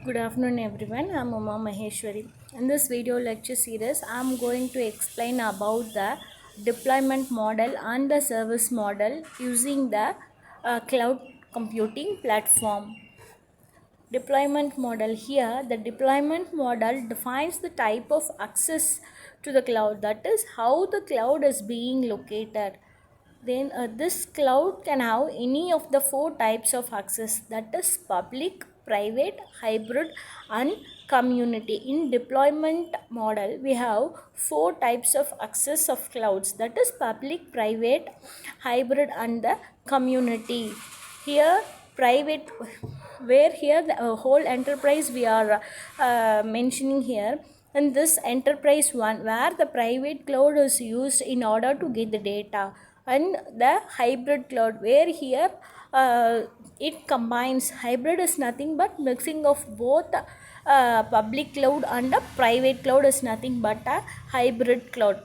Good afternoon everyone, I am Uma Maheshwari. In this video lecture series, I am going to explain about the deployment model and the service model using the cloud computing platform. Deployment model here, the deployment model defines the type of access to the cloud, that is how the cloud is being located. Then this cloud can have any of the four types of access, that is public, private, hybrid and community. In deployment model we have four types of access of clouds, that is public, private, hybrid and the community. Here private, where here the whole enterprise we are mentioning here. And this enterprise one, where the private cloud is used in order to get the data, and the hybrid cloud, where here it combines. Hybrid is nothing but mixing of both public cloud and a private cloud is nothing but a hybrid cloud,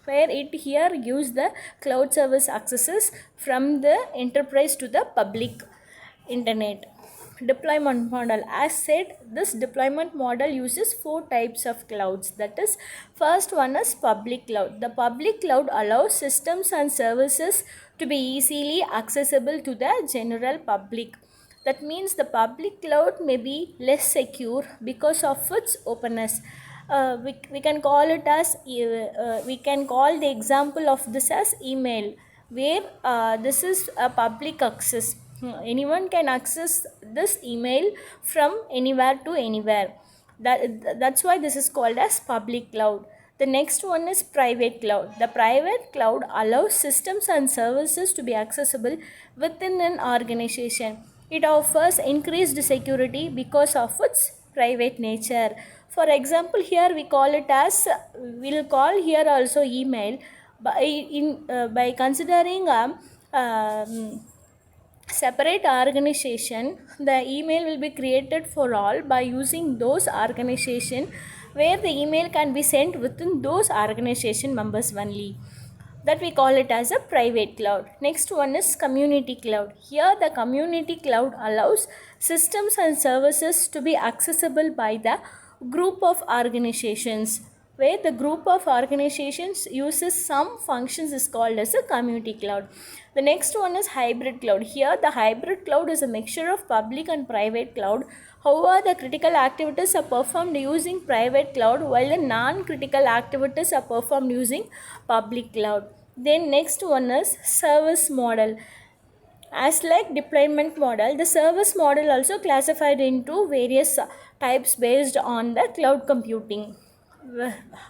where it here gives the cloud service accesses from the enterprise to the public internet. Deployment model, as said, this deployment model uses four types of clouds, that is first one is public cloud. The public cloud allows systems and services to be easily accessible to the general public. That means the public cloud may be less secure because of its openness. We can call it as we can call the example of this as email, where this is a public access. Anyone can access this email from anywhere to anywhere. That's why this is called as public cloud. The next one is private cloud. The private cloud allows systems and services to be accessible within an organization. It offers increased security because of its private nature. For example, here we call it as, we'll call here also email by considering separate organization. The email will be created for all by using those organization, where the email can be sent within those organization members only. That we call it as a private cloud. Next one is community cloud. Here the community cloud allows systems and services to be accessible by the group of organizations, where the group of organizations uses some functions is called as a community cloud. The next one is hybrid cloud. Here the hybrid cloud is a mixture of public and private cloud. However, the critical activities are performed using private cloud, while the non-critical activities are performed using public cloud. Then next one is service model. As like deployment model, the service model also classified into various types based on the cloud computing.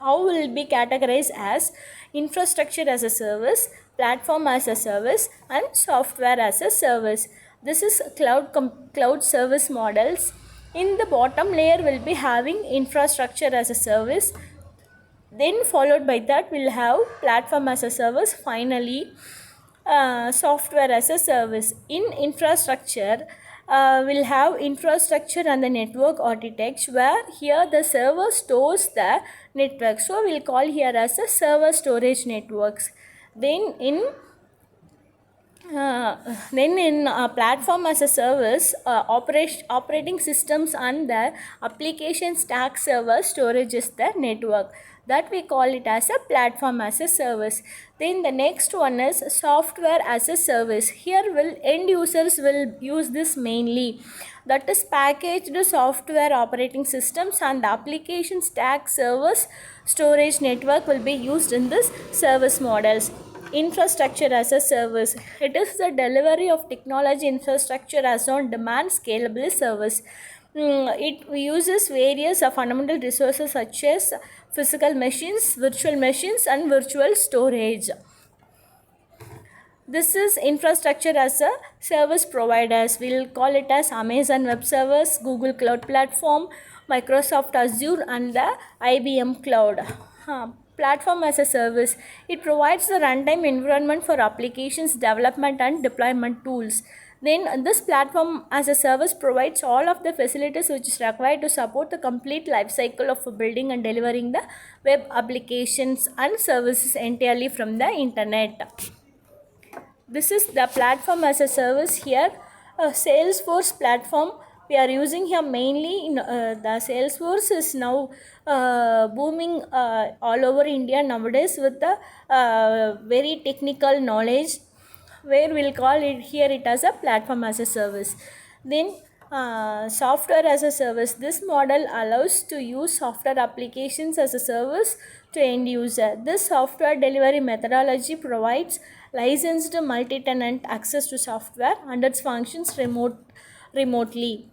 How will it be categorized as infrastructure as a service, platform as a service and software as a service. This is cloud service models. In the bottom layer will be having infrastructure as a service, then followed by that we'll have platform as a service, finally software as a service. In infrastructure, we'll have infrastructure and the network architecture, where here the server stores the network, so we'll call here as a server storage networks. Then in platform as a service, operating systems and the application stack server storage is the network, that we call it as a platform as a service. Then the next one is software as a service. Here will end users will use this mainly, that is packaged software operating systems and the application stack servers storage network will be used in this service models. Infrastructure as a service, it is the delivery of technology infrastructure as on demand scalable service. It uses various fundamental resources such as physical machines, virtual machines and virtual storage. This is infrastructure as a service providers. We'll call it as Amazon Web Service, Google Cloud Platform, Microsoft Azure and the IBM Cloud. Platform as a service, it provides the runtime environment for applications development and deployment tools. Then this platform as a service provides all of the facilities which is required to support the complete life cycle of building and delivering the web applications and services entirely from the internet. This is the platform as a service. Here Salesforce platform we are using here mainly in the Salesforce is now booming all over India nowadays with the very technical knowledge, where we'll call it here it as a platform as a service. Then software as a service, this model allows to use software applications as a service to end user. This software delivery methodology provides licensed multi-tenant access to software and its functions remotely,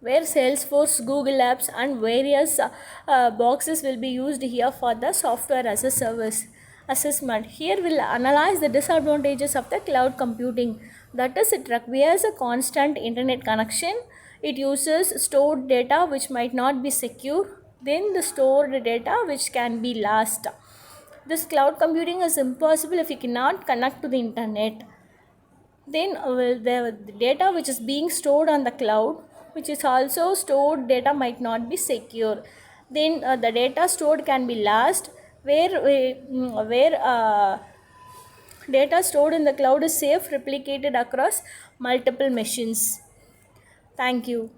where Salesforce, Google Apps, and various boxes will be used here for the software as a service assessment. Here we'll analyze the disadvantages of the cloud computing. That is, it requires a constant internet connection. It uses stored data which might not be secure. Then the stored data which can be lost. This cloud computing is impossible if you cannot connect to the internet. Then the data which is being stored on the cloud, which is also stored data, might not be secure. Then the data stored can be lost, where data stored in the cloud is safe replicated across multiple machines. Thank you.